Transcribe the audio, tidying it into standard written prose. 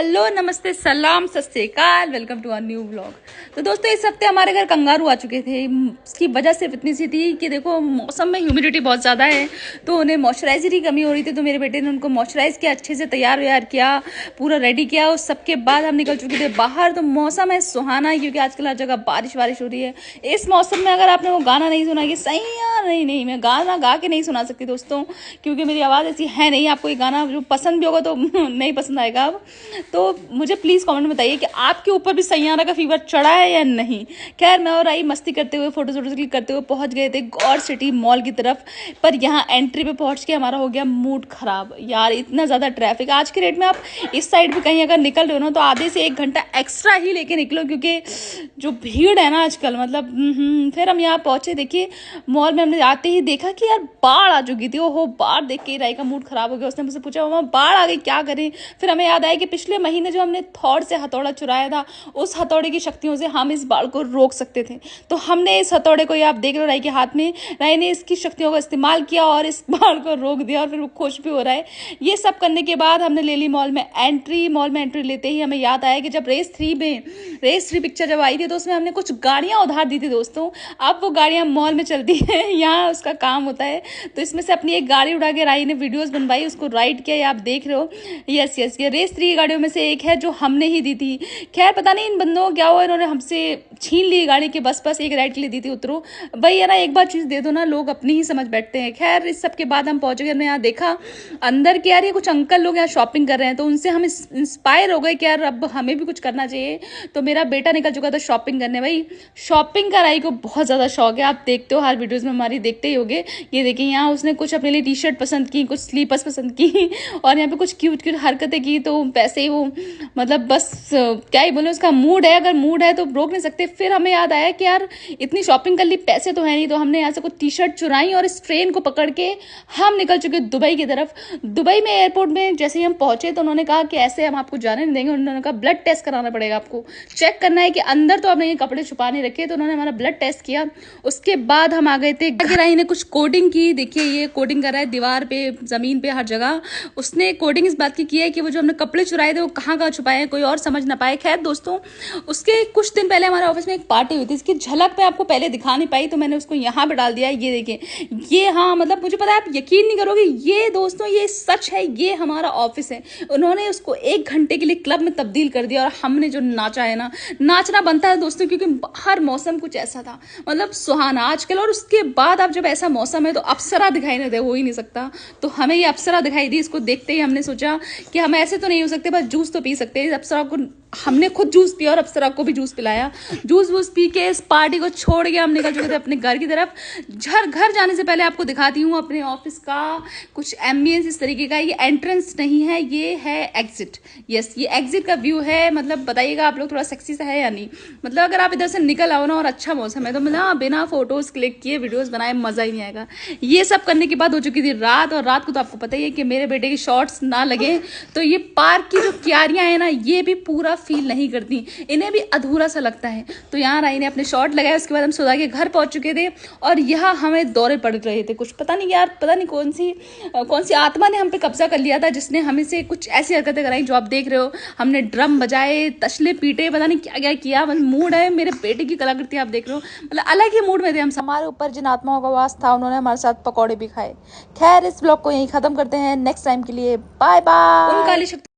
Hello नमस्ते सलाम सत श्री अकाल, welcome to our new vlog. तो दोस्तों इस हफ्ते हमारे घर कंगारू आ चुके थे। इसकी वजह सिर्फ इतनी सी थी कि देखो मौसम में ह्यूमिडिटी बहुत ज़्यादा है, तो उन्हें मॉइस्चराइजर की कमी हो रही थी। तो मेरे बेटे ने उनको मॉइस्चराइज किया, अच्छे से तैयार व्यार किया, पूरा रेडी किया। उस सबके बाद हम निकल चुके थे बाहर। तो मौसम है सुहाना, क्योंकि आजकल हर जगह बारिश हो रही है। इस मौसम में अगर आपने वो गाना नहीं सुना कि सही यार, नहीं मैं गाना गा के नहीं सुना सकती दोस्तों, क्योंकि मेरी आवाज़ ऐसी है नहीं। आपको ये गाना जो पसंद भी होगा तो नहीं पसंद आएगा। अब तो मुझे प्लीज़ कमेंट में बताइए कि आपके ऊपर भी सैयारा का फीवर चढ़ा है या नहीं। खैर मैं और आई मस्ती करते हुए फोटो क्लिक करते हुए पहुंच गए थे गौर सिटी मॉल की तरफ। पर यहाँ एंट्री पे पहुंच के हमारा हो गया मूड खराब। यार इतना ज़्यादा ट्रैफिक आज के रेट में, आप इस साइड भी कहीं अगर निकल रहे हो ना तो आधे से 1 घंटा एक्स्ट्रा ही लेके निकलो, क्योंकि जो भीड़ है ना आजकल, मतलब फिर हम यहाँ पहुंचे। देखिए मॉल में हमने आते ही देखा कि यार बाढ़ आ चुकी थी। ओहो, बाढ़ देख के राई का मूड खराब हो गया। उसने मुझसे पूछा मामा बाढ़ आ गई क्या करें। फिर हमें याद आया कि पिछले महीने जो हमने थॉड से हथौड़ा चुराया था, उस हथौड़े की शक्तियों से हम इस बाढ़ को रोक सकते थे। तो हमने इस हथौड़े को, ये आप देख रहे हो राई के हाथ में, राई ने इसकी शक्तियों का इस्तेमाल किया और इस बाढ़ को रोक दिया। और फिर वो खुश भी हो रहा है। ये सब करने के बाद हमने ले ली मॉल में एंट्री लेते ही हमें याद आया कि जब रेस 3 पिक्चर जब आई थी तो उसमें हमने कुछ गाड़ियां उधार दी थी दोस्तों। अब वो गाड़ियां मॉल में चलती हैं, यहाँ उसका काम होता है। तो इसमें से अपनी एक गाड़ी उड़ा के राई ने वीडियोस बनवाई, उसको राइड किया, आप देख रहे हो। यस ये रेस 3 गाड़ियों में से एक है जो हमने ही दी थी। खैर पता नहीं इन बंदों को क्या हुआ, इन्होंने हमसे छीन ली गाड़ी के बस एक राइड के लिए दी थी। उतरो भाई, है ना, एक बार चीज़ दे दो ना, लोग अपनी ही समझ बैठते हैं। खैर इस सब के बाद हम पहुंच गए। हमने यहाँ देखा अंदर के यार ये कुछ अंकल लोग यहाँ शॉपिंग कर रहे हैं, तो उनसे हम इंस्पायर हो गए कि यार अब हमें भी कुछ करना चाहिए। तो मेरा बेटा निकल चुका था शॉपिंग करने। भाई शॉपिंग का राई को बहुत ज़्यादा शौक है, आप देखते हो हर वीडियोज़ में हमारी देखते ही होगे। ये देखिए यहाँ उसने कुछ अपने लिए टी-शर्ट पसंद की, कुछ स्लीपर्स पसंद की और यहाँ पे कुछ क्यूट हरकतें की। तो वैसे ही वो मतलब बस क्या ही बोले, उसका मूड है, अगर मूड है तो रोक नहीं सकते। फिर हमें याद आया कि यार इतनी शॉपिंग कर ली, पैसे तो है नहीं। तो हमने यहाँ से कुछ टी-शर्ट चुराई और इस ट्रेन को पकड़ के हम निकल चुके दुबई की तरफ। दुबई में एयरपोर्ट में जैसे ही हम पहुंचे तो उन्होंने कहा कि ऐसे हम आपको जाने नहीं देंगे। उन्होंने कहा ब्लड टेस्ट कराना पड़ेगा, आपको चेक करना है कि अंदर तो आपने ये कपड़े छुपा नहीं रखे। तो उन्होंने हमारा ब्लड टेस्ट किया। उसके बाद हम आ गए थे। राही ने कुछ कोडिंग की, देखिए ये कोडिंग कर रहा है दीवार पे, जमीन पे, हर जगह। उसने कोडिंग इस बात की है कि वो जो हमने कपड़े चुराए थे वो कहाँ छुपाए हैं, कोई और समझ ना पाए। खैर दोस्तों उसके कुछ दिन पहले हमारे ऑफिस में एक पार्टी हुई थी, इसकी झलक मैं आपको पहले दिखा नहीं पाई, तो मैंने उसको यहाँ पे डाल दिया है। ये देखिए ये, हाँ मतलब मुझे पता है आप यकीन नहीं करोगे, ये दोस्तों ये सच है, ये हमारा ऑफिस है। उन्होंने उसको 1 घंटे के लिए क्लब में तब्दील कर दिया और हमने जो नाचा है ना, नाचना बनता है दोस्तों, क्योंकि हर मौसम कुछ ऐसा था, मतलब सुहाना आजकल। और उसके बाद अब जब ऐसा मौसम है तो अप्सरा दिखाई नहीं दे, हो ही नहीं सकता। तो हमें ये अप्सरा दिखाई दी। इसको देखते ही हमने सोचा कि हम ऐसे तो नहीं हो सकते, बस जूस तो पी सकते हैं। अप्सरा को हमने खुद जूस पिया और अप्सरा को भी जूस पिलाया। जूस वूस पी के इस पार्टी को छोड़ के हम निकल चुके थे अपने घर की तरफ। घर जाने से पहले आपको दिखाती हूँ अपने ऑफिस का कुछ एम्बियंस इस तरीके का। ये एंट्रेंस नहीं है, ये है एग्जिट। यस ये एग्जिट का व्यू है। मतलब बताइएगा आप लोग थोड़ा सेक्सी सा है या नहीं। मतलब अगर आप इधर से निकल आओ ना और अच्छा मौसम है तो मतलब बिना फोटोज क्लिक किए वीडियोज बनाए मजा ही नहीं आएगा। ये सब करने के बाद हो चुकी थी रात, और रात को तो आपको पता ही है कि मेरे बेटे की शॉर्ट्स ना लगे तो ये पार्क की जो क्यारियां है ना, ये भी पूरा फील नहीं करती, इन्हें भी अधूरा सा लगता है। तो यहाँ राई ने अपने शॉट लगाए। उसके बाद हम सुधा के घर पहुंच चुके थे और यहाँ हमें दौरे पड़ रहे थे। कुछ पता नहीं यार, पता नहीं कौन सी आत्मा ने हम पे कब्जा कर लिया था, जिसने हमें से कुछ ऐसी हरकतें कराई जो आप देख रहे हो। हमने ड्रम बजाए, तशले पीटे, पता नहीं क्या क्या किया। मतलब मूड है, मेरे बेटे की कलाकृति आप देख रहे हो, मतलब अलग ही मूड में थे हम। हमारे ऊपर जिन आत्माओं का वास था उन्होंने हमारे साथ पकौड़े भी खाए। खैर इस ब्लॉग को यहीं खत्म करते हैं। नेक्स्ट टाइम के लिए बाय बाय।